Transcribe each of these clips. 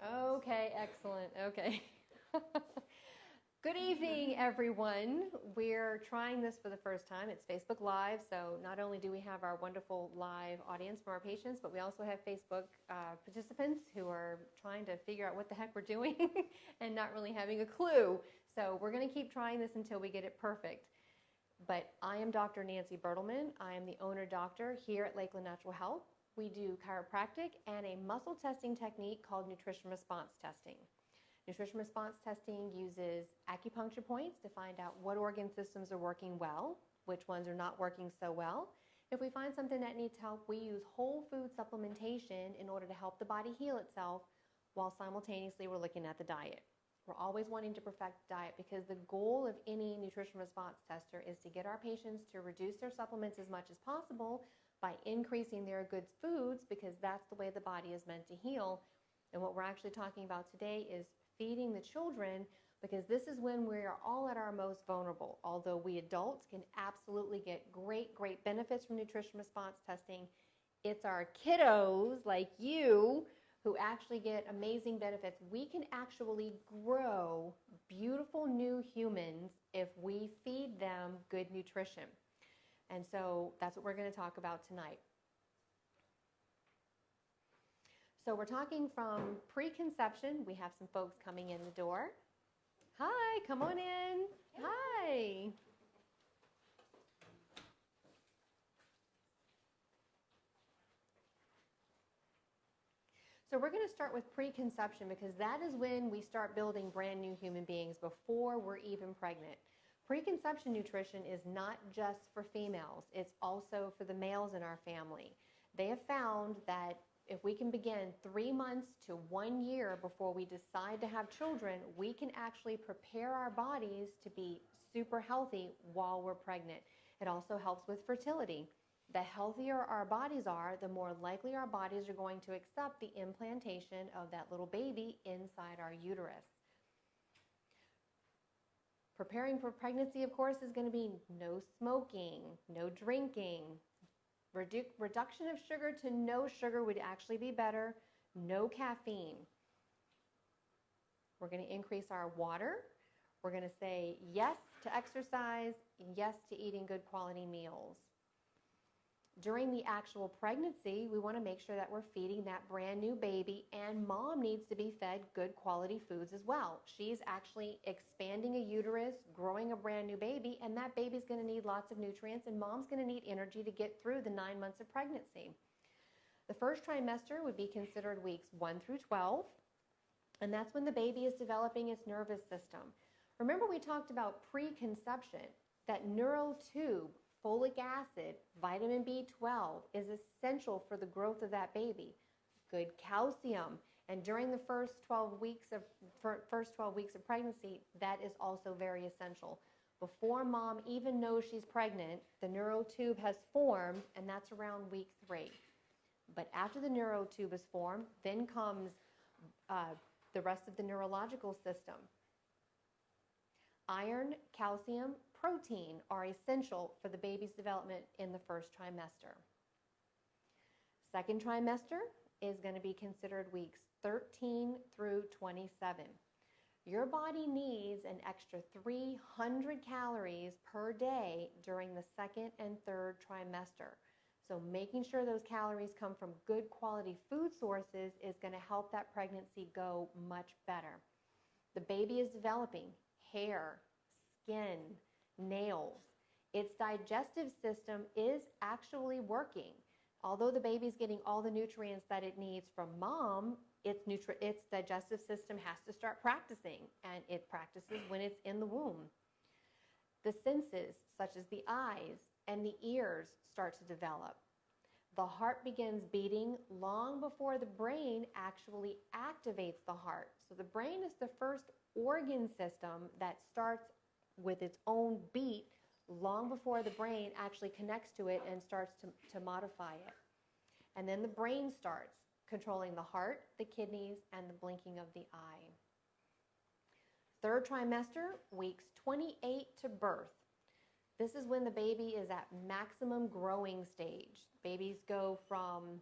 Okay, excellent. Okay. Good evening, everyone. We're trying this for the first time. It's Facebook Live, so not only do we have our wonderful live audience from our patients, but we also have Facebook participants who are trying to figure out what the heck we're doing and not really having a clue. So we're going to keep trying this until we get it perfect. But I am Dr. Nancy Bertelman. I am the owner doctor here at Lakeland Natural Health. We do chiropractic and a muscle testing technique called nutrition response testing. Nutrition response testing uses acupuncture points to find out what organ systems are working well, which ones are not working so well. If we find something that needs help, we use whole food supplementation in order to help the body heal itself while simultaneously we're looking at the diet. We're always wanting to perfect diet because the goal of any nutrition response tester is to get our patients to reduce their supplements as much as possible by increasing their good foods, because that's the way the body is meant to heal. And what we're actually talking about today is feeding the children, because this is when we are all at our most vulnerable. Although we adults can absolutely get great benefits from nutrition response testing, it's our kiddos like you who actually get amazing benefits. We can actually grow beautiful new humans if we feed them good nutrition. And so that's what we're going to talk about tonight. So we're talking from preconception. We have some folks coming in the door. Hi, come on in. Hi. So we're going to start with preconception because that is when we start building brand new human beings before we're even pregnant. Preconception nutrition is not just for females. It's also for the males in our family. They have found that if we can begin 3 months to 1 year before we decide to have children, we can actually prepare our bodies to be super healthy while we're pregnant. It also helps with fertility. The healthier our bodies are, the more likely our bodies are going to accept the implantation of that little baby inside our uterus. Preparing for pregnancy, of course, is going to be no smoking, no drinking. Reduction of sugar to no sugar would actually be better. No caffeine. We're going to increase our water. We're going to say yes to exercise, and yes to eating good quality meals. During the actual pregnancy, we want to make sure that we're feeding that brand new baby, and mom needs to be fed good quality foods as well. She's actually expanding a uterus, growing a brand new baby, and that baby's going to need lots of nutrients, and mom's going to need energy to get through the 9 months of pregnancy. The first trimester would be considered weeks 1 through 12, and that's when the baby is developing its nervous system. Remember, we talked about preconception, that neural tube, folic acid, vitamin B12 is essential for the growth of that baby. Good calcium, and during the first 12 weeks of pregnancy, that is also very essential. Before mom even knows she's pregnant, the neural tube has formed, and that's around week 3. But after the neural tube is formed, then comes the rest of the neurological system. Iron, calcium, protein are essential for the baby's development in the first trimester. Second trimester is going to be considered weeks 13 through 27. Your body needs an extra 300 calories per day during the second and third trimester. So making sure those calories come from good quality food sources is going to help that pregnancy go much better. The baby is developing hair, skin, nails. Its digestive system is actually working. Although the baby's getting all the nutrients that it needs from mom, its digestive system has to start practicing, and it practices when it's in the womb. The senses, such as the eyes and the ears, start to develop. The heart begins beating long before the brain actually activates the heart. So the brain is the first organ system that starts with its own beat long before the brain actually connects to it and starts to modify it. And then the brain starts controlling the heart, the kidneys, and the blinking of the eye. Third trimester, weeks 28 to birth. This is when the baby is at maximum growing stage. Babies go from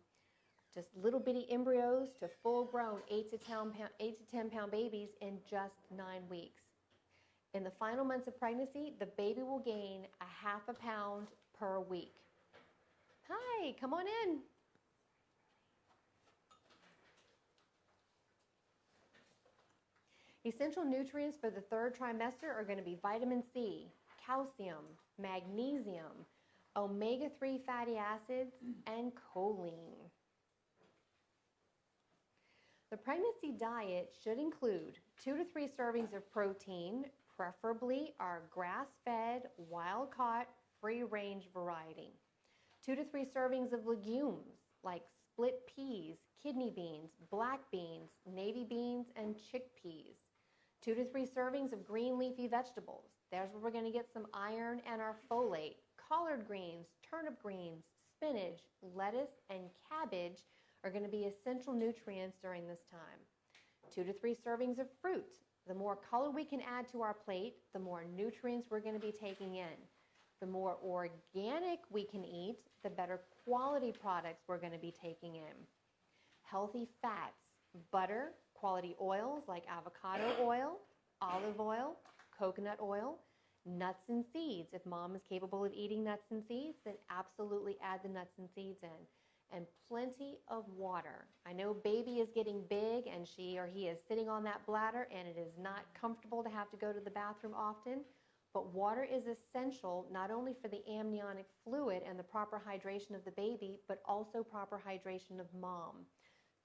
just little bitty embryos to full-grown 8 to 10 pound babies in just 9 weeks. In the final months of pregnancy, the baby will gain a half a pound per week. Hi, come on in. Essential nutrients for the third trimester are going to be vitamin C, calcium, magnesium, omega-3 fatty acids, and choline. The pregnancy diet should include 2 to 3 servings of protein, preferably our grass-fed, wild-caught, free-range variety. 2 to 3 servings of legumes like split peas, kidney beans, black beans, navy beans, and chickpeas. 2 to 3 servings of green leafy vegetables. There's where we're going to get some iron and our folate. Collard greens, turnip greens, spinach, lettuce, and cabbage are going to be essential nutrients during this time. 2 to 3 servings of fruit. The more color we can add to our plate, the more nutrients we're going to be taking in. The more organic we can eat, the better quality products we're going to be taking in. Healthy fats, butter, quality oils like avocado oil, olive oil, coconut oil, nuts and seeds. If mom is capable of eating nuts and seeds, then absolutely add the nuts and seeds in. And plenty of water. I know baby is getting big and she or he is sitting on that bladder and it is not comfortable to have to go to the bathroom often, but water is essential not only for the amniotic fluid and the proper hydration of the baby, but also proper hydration of mom.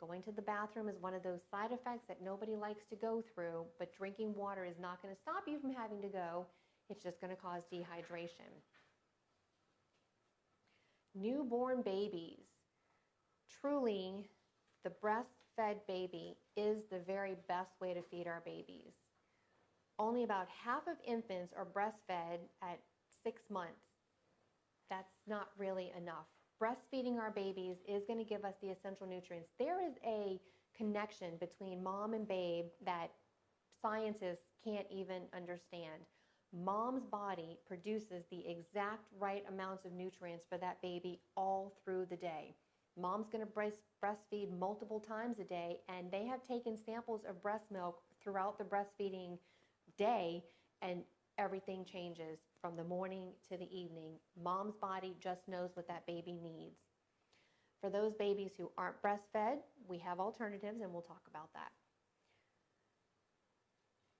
Going to the bathroom is one of those side effects that nobody likes to go through, but drinking water is not going to stop you from having to go. It's just going to cause dehydration. Newborn babies. Truly, the breastfed baby is the very best way to feed our babies. Only about half of infants are breastfed at 6 months. That's not really enough. Breastfeeding our babies is going to give us the essential nutrients. There is a connection between mom and babe that scientists can't even understand. Mom's body produces the exact right amounts of nutrients for that baby all through the day. Mom's going to breastfeed multiple times a day, and they have taken samples of breast milk throughout the breastfeeding day, and everything changes from the morning to the evening. Mom's body just knows what that baby needs. For those babies who aren't breastfed, we have alternatives, and we'll talk about that.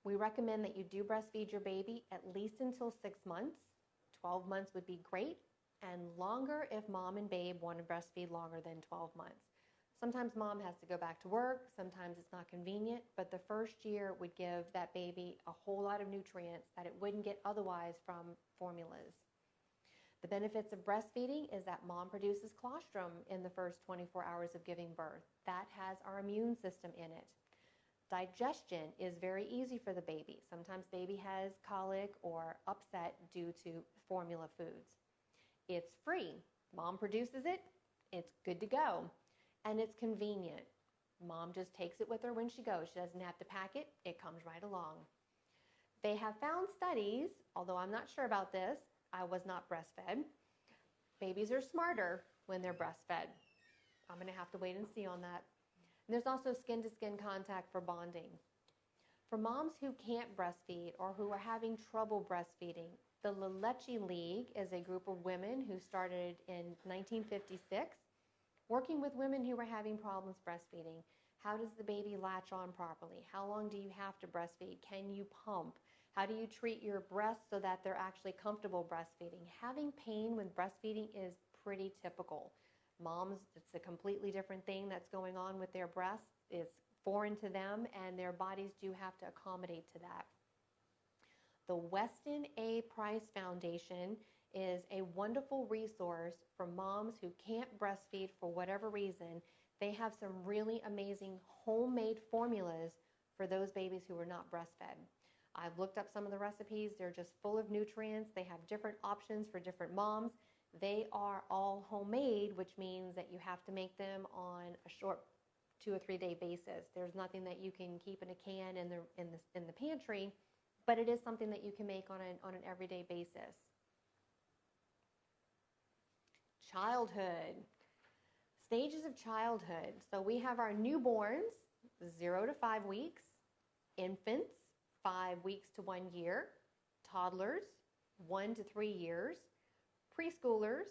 We recommend that you do breastfeed your baby at least until 6 months. 12 months would be great, and longer if mom and babe want to breastfeed longer than 12 months. Sometimes mom has to go back to work, sometimes it's not convenient, but the first year would give that baby a whole lot of nutrients that it wouldn't get otherwise from formulas. The benefits of breastfeeding is that mom produces colostrum in the first 24 hours of giving birth. That has our immune system in it. Digestion is very easy for the baby. Sometimes baby has colic or upset due to formula foods. It's free. Mom produces it. It's good to go. And it's convenient. Mom just takes it with her when she goes. She doesn't have to pack it. It comes right along. They have found studies, although I'm not sure about this, I was not breastfed. Babies are smarter when they're breastfed. I'm going to have to wait and see on that. And there's also skin-to-skin contact for bonding. For moms who can't breastfeed or who are having trouble breastfeeding, the La Leche League is a group of women who started in 1956, working with women who were having problems breastfeeding. How does the baby latch on properly? How long do you have to breastfeed? Can you pump? How do you treat your breasts so that they're actually comfortable breastfeeding? Having pain when breastfeeding is pretty typical. Moms, it's a completely different thing that's going on with their breasts. It's foreign to them, and their bodies do have to accommodate to that. The Weston A. Price Foundation is a wonderful resource for moms who can't breastfeed for whatever reason. They have some really amazing homemade formulas for those babies who are not breastfed. I've looked up some of the recipes. They're just full of nutrients. They have different options for different moms. They are all homemade, which means that you have to make them on a short 2 or 3 day basis. There's nothing that you can keep in a can in the pantry, but it is something that you can make on an everyday basis. Childhood. Stages of childhood. So we have our newborns, 0 to 5 weeks, infants, 5 weeks to 1 year, toddlers, 1 to 3 years, preschoolers,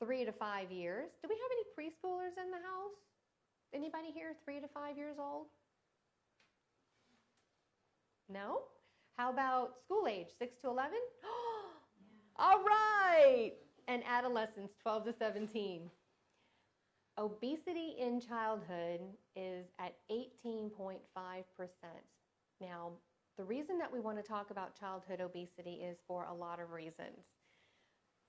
3 to 5 years. Do we have any preschoolers in the house? Anybody here 3 to 5 years old? No? How about school age, 6 to 11? All right! And adolescents, 12 to 17. Obesity in childhood is at 18.5%. Now, the reason that we want to talk about childhood obesity is for a lot of reasons.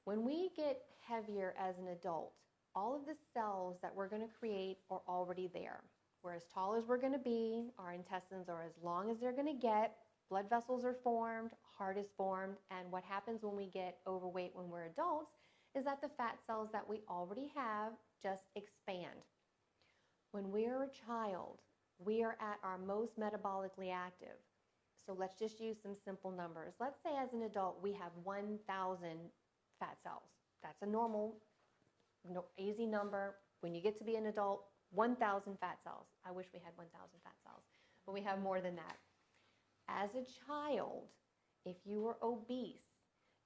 When we get heavier as an adult, all of the cells that we're going to create are already there. We're as tall as we're going to be, our intestines are as long as they're going to get, blood vessels are formed, heart is formed, and what happens when we get overweight when we're adults is that the fat cells that we already have just expand. When we're a child, we are at our most metabolically active. So let's just use some simple numbers. Let's say as an adult we have 1,000 fat cells. That's a normal, easy number. When you get to be an adult, 1,000 fat cells. I wish we had 1,000 fat cells, but we have more than that. As a child, if you were obese,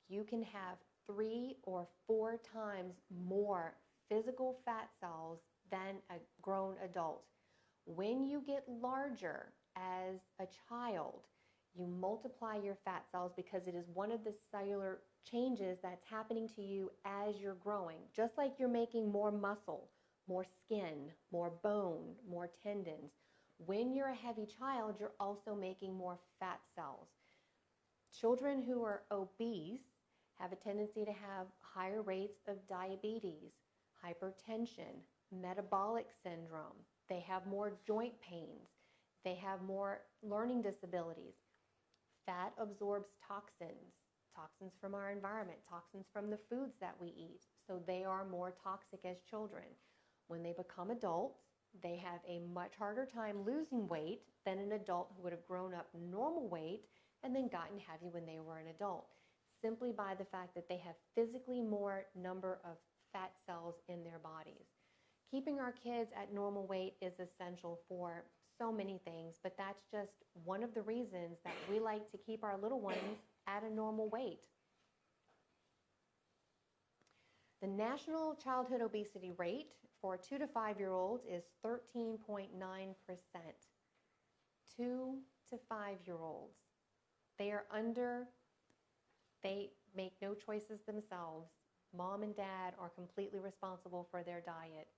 you can have 3 or 4 times more physical fat cells than a grown adult. When you get larger as a child, you multiply your fat cells because it is one of the cellular changes that's happening to you as you're growing. Just like you're making more muscle, more skin, more bone, more tendons. When you're a heavy child, you're also making more fat cells. Children who are obese have a tendency to have higher rates of diabetes, hypertension, metabolic syndrome. They have more joint pains. They have more learning disabilities. Fat absorbs toxins from our environment, toxins from the foods that we eat. So they are more toxic as children. When they become adults, they have a much harder time losing weight than an adult who would have grown up normal weight and then gotten heavy when they were an adult, simply by the fact that they have physically more number of fat cells in their bodies. Keeping our kids at normal weight is essential for so many things, but that's just one of the reasons that we like to keep our little ones at a normal weight. The national childhood obesity rate for 2 to 5-year-olds is 13.9%. 2 to 5-year-olds. They make no choices themselves. Mom and dad are completely responsible for their diet.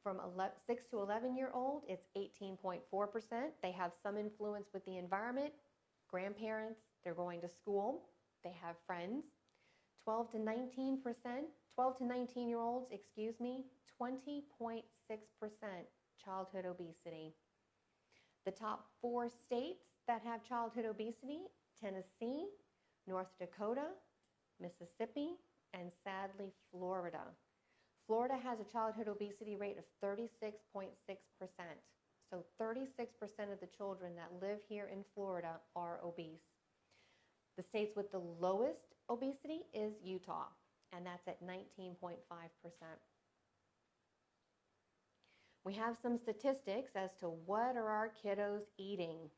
From 6 to 11-year-old, it's 18.4%. They have some influence with the environment, grandparents, they're going to school, they have friends. 12 to 19-year-olds, 20.6% childhood obesity. The top 4 states that have childhood obesity: Tennessee, North Dakota, Mississippi, and sadly, Florida. Florida has a childhood obesity rate of 36.6%. So 36% of the children that live here in Florida are obese. The states with the lowest obesity is Utah, and that's at 19.5%. We have some statistics as to what are our kiddos eating.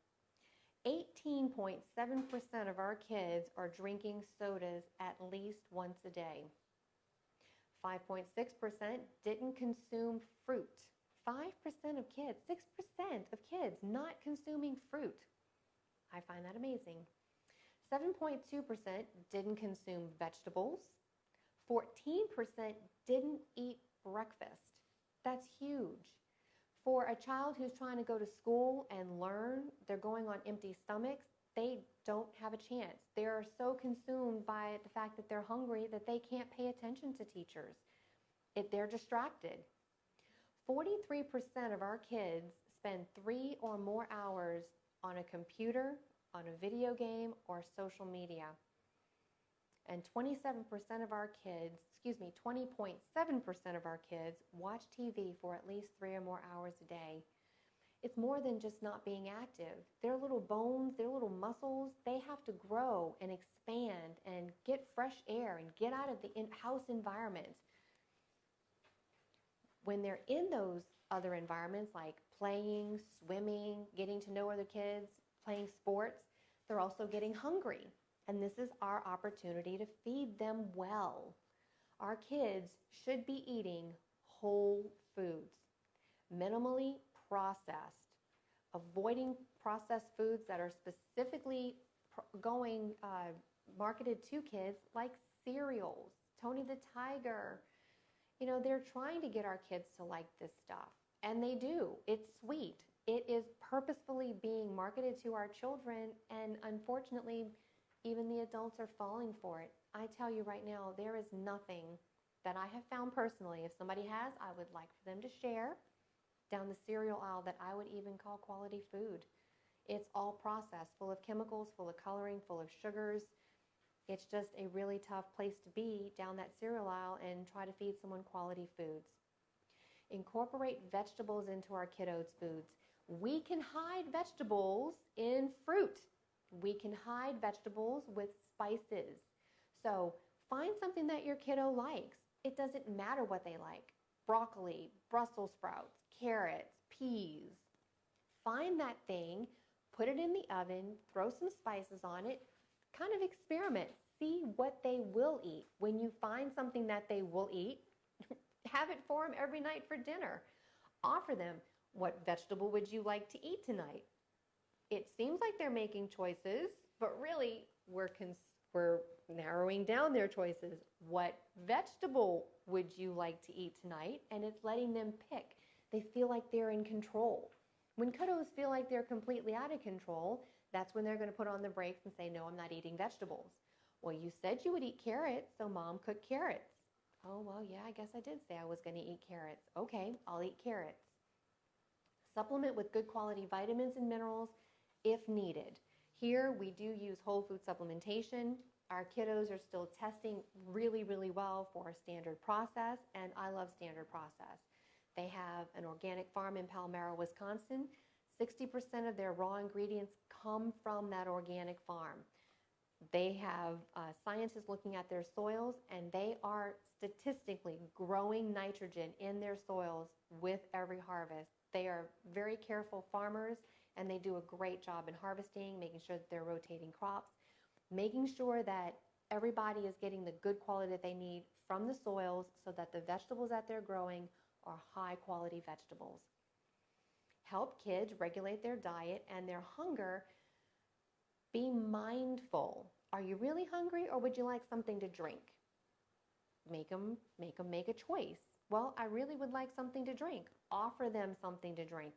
18.7% of our kids are drinking sodas at least once a day. 5.6% didn't consume fruit. 5% of kids, 6% of kids not consuming fruit. I find that amazing. 7.2% didn't consume vegetables. 14% didn't eat breakfast. That's huge. For a child who's trying to go to school and learn, they're going on empty stomachs, they don't have a chance. They're so consumed by the fact that they're hungry that they can't pay attention to teachers. They're distracted. 43% of our kids spend 3 or more hours on a computer, on a video game, or social media. And 27% of our kids, 20.7% of our kids watch TV for at least 3 or more hours a day. It's more than just not being active. Their little bones, their little muscles, they have to grow and expand and get fresh air and get out of the in-house environment. When they're in those other environments like playing, swimming, getting to know other kids, playing sports, they're also getting hungry. And this is our opportunity to feed them well. Our kids should be eating whole foods, minimally processed, avoiding processed foods that are specifically going marketed to kids like cereals, Tony the Tiger. You know, they're trying to get our kids to like this stuff, and they do. It's sweet. It is purposefully being marketed to our children, and unfortunately, even the adults are falling for it. I tell you right now, there is nothing that I have found personally. If somebody has, I would like for them to share down the cereal aisle that I would even call quality food. It's all processed, full of chemicals, full of coloring, full of sugars. It's just a really tough place to be down that cereal aisle and try to feed someone quality foods. Incorporate vegetables into our kiddos' foods. We can hide vegetables in fruit. We can hide vegetables with spices. So find something that your kiddo likes. It doesn't matter what they like. Broccoli, Brussels sprouts, carrots, peas. Find that thing, put it in the oven, throw some spices on it, kind of experiment. See what they will eat. When you find something that they will eat, have it for them every night for dinner. Offer them, what vegetable would you like to eat tonight? It seems like they're making choices, but really we're narrowing down their choices. What vegetable would you like to eat tonight? And it's letting them pick. They feel like they're in control. When kiddos feel like they're completely out of control, that's when they're going to put on the brakes and say, no, I'm not eating vegetables. Well, you said you would eat carrots, so mom cooked carrots. Oh, well, yeah, I guess I did say I was going to eat carrots. Okay, I'll eat carrots. Supplement with good quality vitamins and minerals if needed. Here, we do use whole food supplementation. Our kiddos are still testing really, really well for a standard process, and I love standard process. They have an organic farm in Palmyra, Wisconsin. 60% of their raw ingredients come from that organic farm. They have scientists looking at their soils, and they are statistically growing nitrogen in their soils with every harvest. They are very careful farmers, and they do a great job in harvesting, making sure that they're rotating crops, making sure that everybody is getting the good quality that they need from the soils so that the vegetables that they're growing are high quality vegetables. Help kids regulate their diet and their hunger. Be mindful. Are you really hungry, or would you like something to drink? Make them make a choice. Well, I really would like something to drink. Offer them something to drink.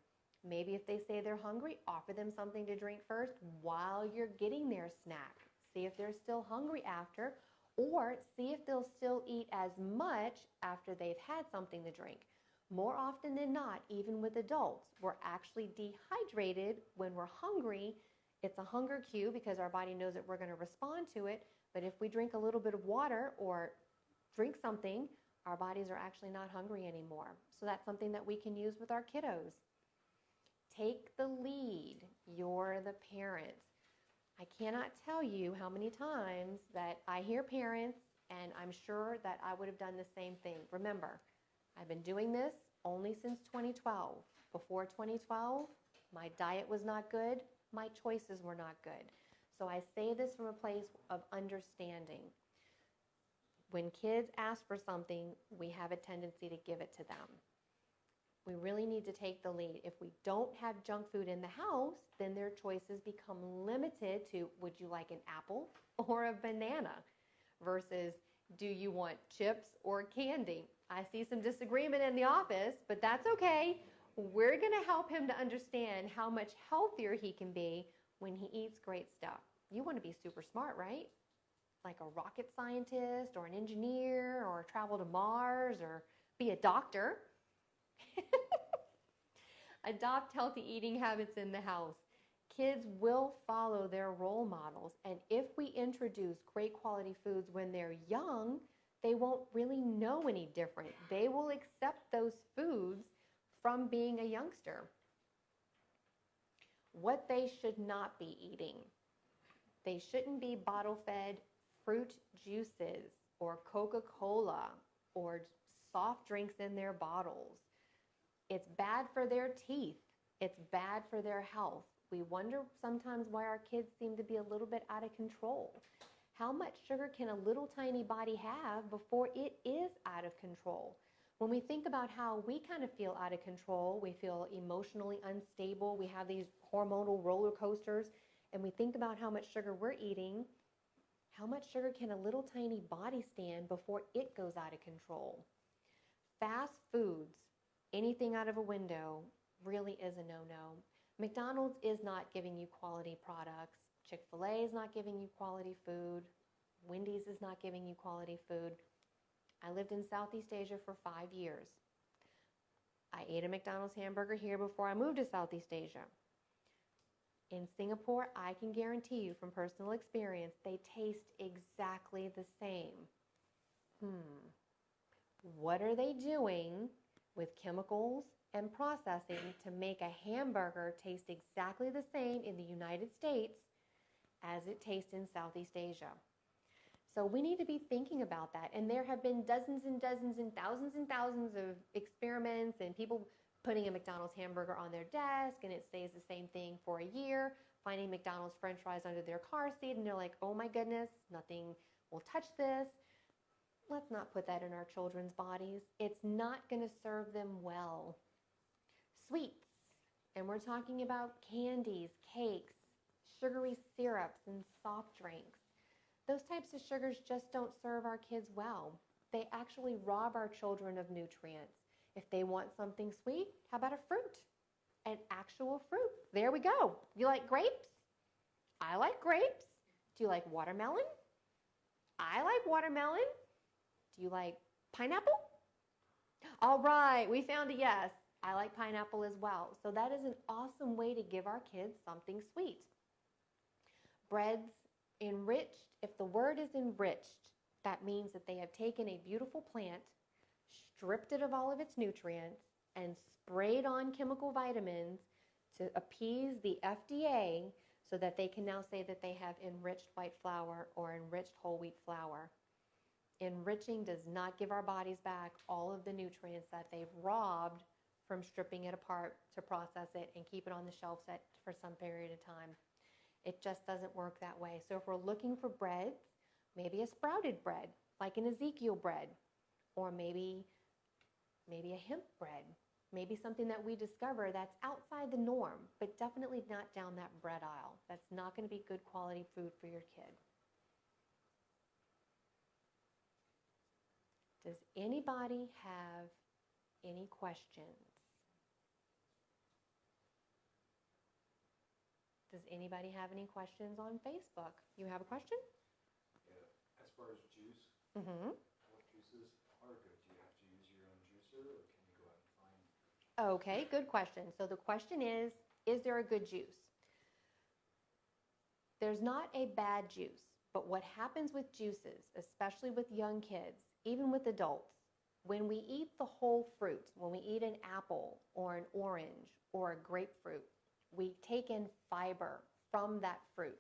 Maybe if they say they're hungry, offer them something to drink first while you're getting their snack. See if they're still hungry after, or see if they'll still eat as much after they've had something to drink. More often than not, even with adults, we're actually dehydrated when we're hungry. It's a hunger cue because our body knows that we're going to respond to it. But if we drink a little bit of water or drink something, our bodies are actually not hungry anymore. So that's something that we can use with our kiddos. Take the lead. You're the parent. I cannot tell you how many times that I hear parents, and I'm sure that I would have done the same thing. Remember, I've been doing this only since 2012. Before 2012, my diet was not good. My choices were not good. So I say this from a place of understanding. When kids ask for something, we have a tendency to give it to them. We really need to take the lead. If we don't have junk food in the house, then their choices become limited to, would you like an apple or a banana? Versus, do you want chips or candy? I see some disagreement in the office, but that's okay. We're going to help him to understand how much healthier he can be when he eats great stuff. You want to be super smart, right? Like a rocket scientist or an engineer or travel to Mars or be a doctor. Adopt healthy eating habits in the house. Kids will follow their role models, and if we introduce great quality foods when they're young, they won't really know any different. They will accept those foods from being a youngster. What they should not be eating. They shouldn't be bottle-fed fruit juices or Coca-Cola or soft drinks in their bottles. It's bad for their teeth. It's bad for their health. We wonder sometimes why our kids seem to be a little bit out of control. How much sugar can a little tiny body have before it is out of control? When we think about how we kind of feel out of control, we feel emotionally unstable, we have these hormonal roller coasters, and we think about how much sugar we're eating, how much sugar can a little tiny body stand before it goes out of control? Fast foods, anything out of a window, really is a no-no. McDonald's is not giving you quality products. Chick-fil-A is not giving you quality food. Wendy's is not giving you quality food. I lived in Southeast Asia for 5 years. I ate a McDonald's hamburger here before I moved to Southeast Asia. In Singapore, I can guarantee you from personal experience, they taste exactly the same. What are they doing with chemicals and processing to make a hamburger taste exactly the same in the United States as it tastes in Southeast Asia? So we need to be thinking about that. And there have been dozens and dozens and thousands of experiments and people putting a McDonald's hamburger on their desk and it stays the same thing for a year, finding McDonald's French fries under their car seat, and they're like, oh my goodness, nothing will touch this. Let's not put that in our children's bodies. It's not going to serve them well. Sweets, and we're talking about candies, cakes, sugary syrups, and soft drinks. Those types of sugars just don't serve our kids well. They actually rob our children of nutrients. If they want something sweet, how about a fruit? An actual fruit. There we go. You like grapes? I like grapes. Do you like watermelon? I like watermelon. Do you like pineapple? All right, we found a yes. I like pineapple as well. So that is an awesome way to give our kids something sweet. Breads enriched. If the word is enriched, that means that they have taken a beautiful plant, stripped it of all of its nutrients, and sprayed on chemical vitamins to appease the FDA so that they can now say that they have enriched white flour or enriched whole wheat flour. Enriching does not give our bodies back all of the nutrients that they've robbed from stripping it apart to process it and keep it on the shelf set for some period of time. It just doesn't work that way. So if we're looking for breads, maybe a sprouted bread, like an Ezekiel bread, or maybe a hemp bread, maybe something that we discover that's outside the norm, but definitely not down that bread aisle. That's not going to be good quality food for your kid. Does anybody have any questions? Does anybody have any questions on Facebook? You have a question? Yeah, as far as juice, Mm-hmm. what juices are good? Do you have to use your own juicer or can you go out and find? Okay, good question. So the question is there a good juice? There's not a bad juice, but what happens with juices, especially with young kids, even with adults, when we eat the whole fruit, when we eat an apple or an orange or a grapefruit, we take in fiber from that fruit.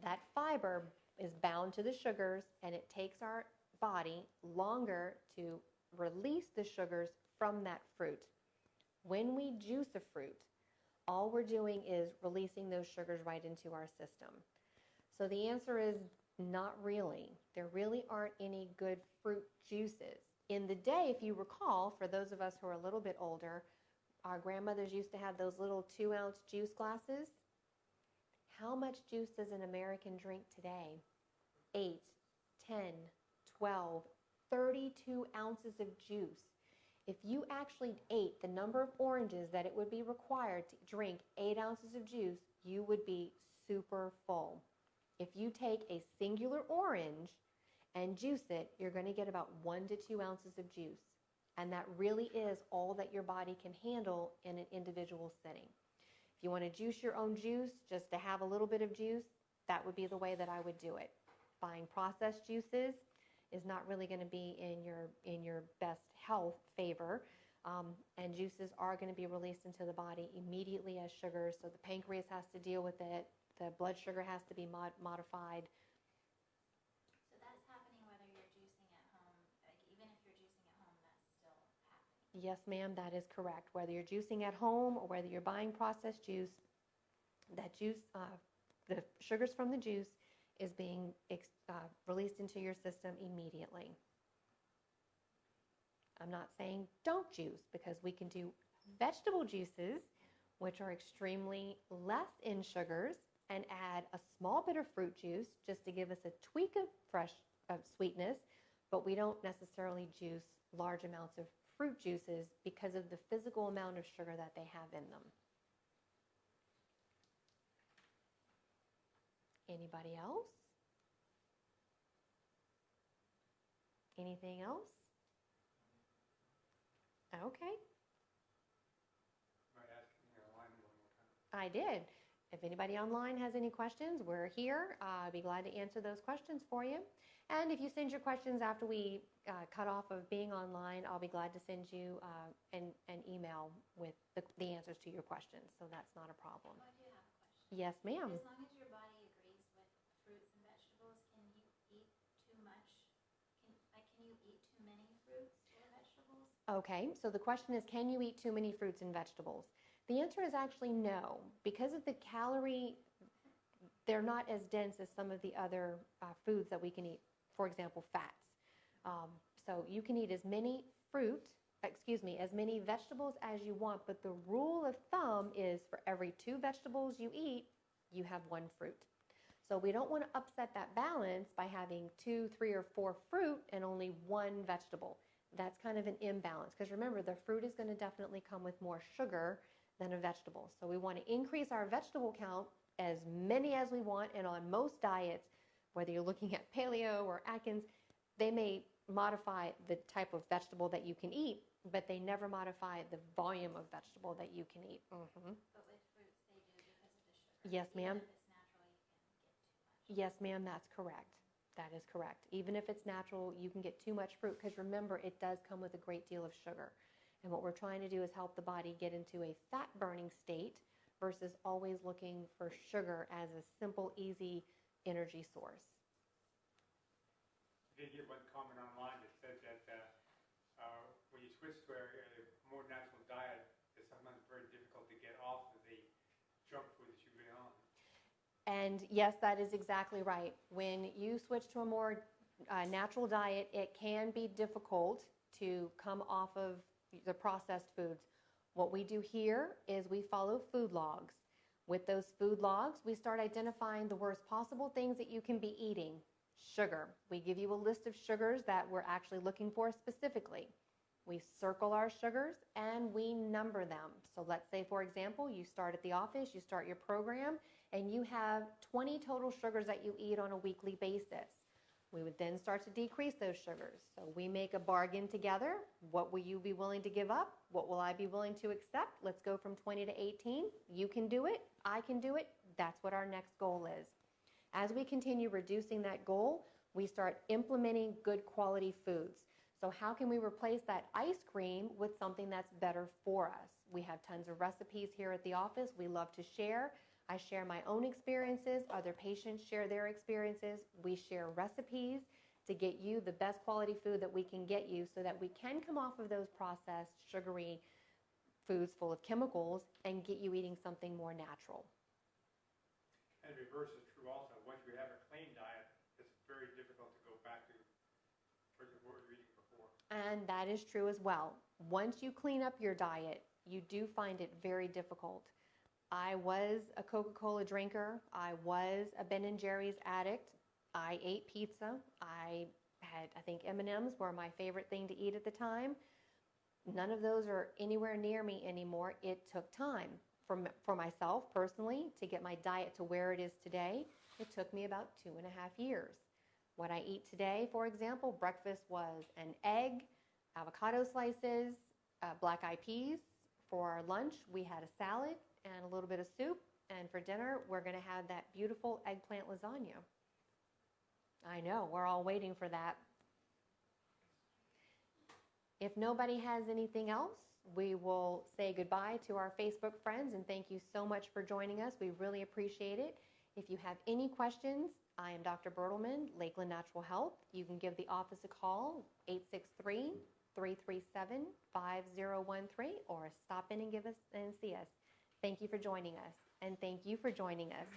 That fiber is bound to the sugars and it takes our body longer to release the sugars from that fruit. When we juice a fruit, all we're doing is releasing those sugars right into our system. So the answer is not really. There really aren't any good fruit juices. In the day, if you recall, for those of us who are a little bit older, our grandmothers used to have those little 2-ounce juice glasses. How much juice does an American drink today? 8, 10, 12, 32 ounces of juice. If you actually ate the number of oranges that it would be required to drink 8 ounces of juice, you would be super full. If you take a singular orange and juice it, you're going to get about 1 to 2 ounces of juice. And that really is all that your body can handle in an individual sitting. If you want to juice your own juice, just to have a little bit of juice, that would be the way that I would do it. Buying processed juices is not really going to be in your best health favor. And juices are going to be released into the body immediately as sugars. So the pancreas has to deal with it. The blood sugar has to be modified. So that's happening whether you're juicing at home, like even if you're juicing at home, that's Yes, ma'am, that is correct. Whether you're juicing at home or whether you're buying processed juice, that juice, the sugars from the juice is being released into your system immediately. I'm not saying don't juice, because we can do vegetable juices, which are extremely less in sugars, and add a small bit of fruit juice just to give us a tweak of sweetness, but we don't necessarily juice large amounts of fruit juices because of the physical amount of sugar that they have in them. Anybody else? Anything else? Okay. Might ask me online one more time. I did. If anybody online has any questions, we're here. I'd be glad to answer those questions for you. And if you send your questions after we cut off of being online, I'll be glad to send you an email with the answers to your questions. So that's not a problem. I do have a question. Yes, ma'am. As long as your body agrees with fruits and vegetables, can you eat too much? Can you eat too many fruits or vegetables? Okay, so the question is, can you eat too many fruits and vegetables? The answer is actually no. Because of the calorie, they're not as dense as some of the other foods that we can eat, for example, fats. So you can eat as many as many vegetables as you want, but the rule of thumb is for every 2 vegetables you eat, you have 1 fruit. So we don't want to upset that balance by having 2, 3, or 4 fruit and only 1 vegetable. That's kind of an imbalance, because remember, the fruit is going to definitely come with more sugar than a vegetable. So we want to increase our vegetable count as many as we want, and on most diets, whether you're looking at paleo or Atkins, they may modify the type of vegetable that you can eat, but they never modify the volume of vegetable that you can eat. Mm-hmm. But with fruits, they do because of the sugar. Yes, ma'am. Even if it's natural, you can get too much. Yes, ma'am, that's correct. That is correct. Even if it's natural, you can get too much fruit, because remember, it does come with a great deal of sugar. And what we're trying to do is help the body get into a fat-burning state versus always looking for sugar as a simple, easy energy source. I did get one comment online that said that when you switch to a more natural diet, it's sometimes very difficult to get off of the junk food that you've been on. And yes, that is exactly right. When you switch to a more natural diet, it can be difficult to come off of the processed foods. What we do here is we follow food logs. With those food logs, we start identifying the worst possible things that you can be eating. Sugar. We give you a list of sugars that we're actually looking for specifically. We circle our sugars and we number them. So let's say, for example, you start at the office, you start your program, and you have 20 total sugars that you eat on a weekly basis. We would then start to decrease those sugars. So we make a bargain together. What will you be willing to give up? What will I be willing to accept? Let's go from 20 to 18. You can do it. I can do it. That's what our next goal is. As we continue reducing that goal, we start implementing good quality foods. So how can we replace that ice cream with something that's better for us? We have tons of recipes here at the office. We love to share. I share my own experiences. Other patients share their experiences. We share recipes to get you the best quality food that we can get you, so that we can come off of those processed, sugary foods full of chemicals and get you eating something more natural. And the reverse is true also. Once you have a clean diet, it's very difficult to go back to what you were eating before. And that is true as well. Once you clean up your diet, you do find it very difficult. I was a Coca-Cola drinker. I was a Ben & Jerry's addict. I ate pizza. I think M&Ms were my favorite thing to eat at the time. None of those are anywhere near me anymore. It took time for myself personally to get my diet to where it is today. It took me about 2.5 years. What I eat today, for example, breakfast was an egg, avocado slices, black-eyed peas. For our lunch, we had a salad and a little bit of soup. And for dinner, we're going to have that beautiful eggplant lasagna. I know, we're all waiting for that. If nobody has anything else, we will say goodbye to our Facebook friends and thank you so much for joining us. We really appreciate it. If you have any questions, I am Dr. Bertelman, Lakeland Natural Health. You can give the office a call, 337-5013 or stop in and see us. Thank you for joining us. And thank you for joining us.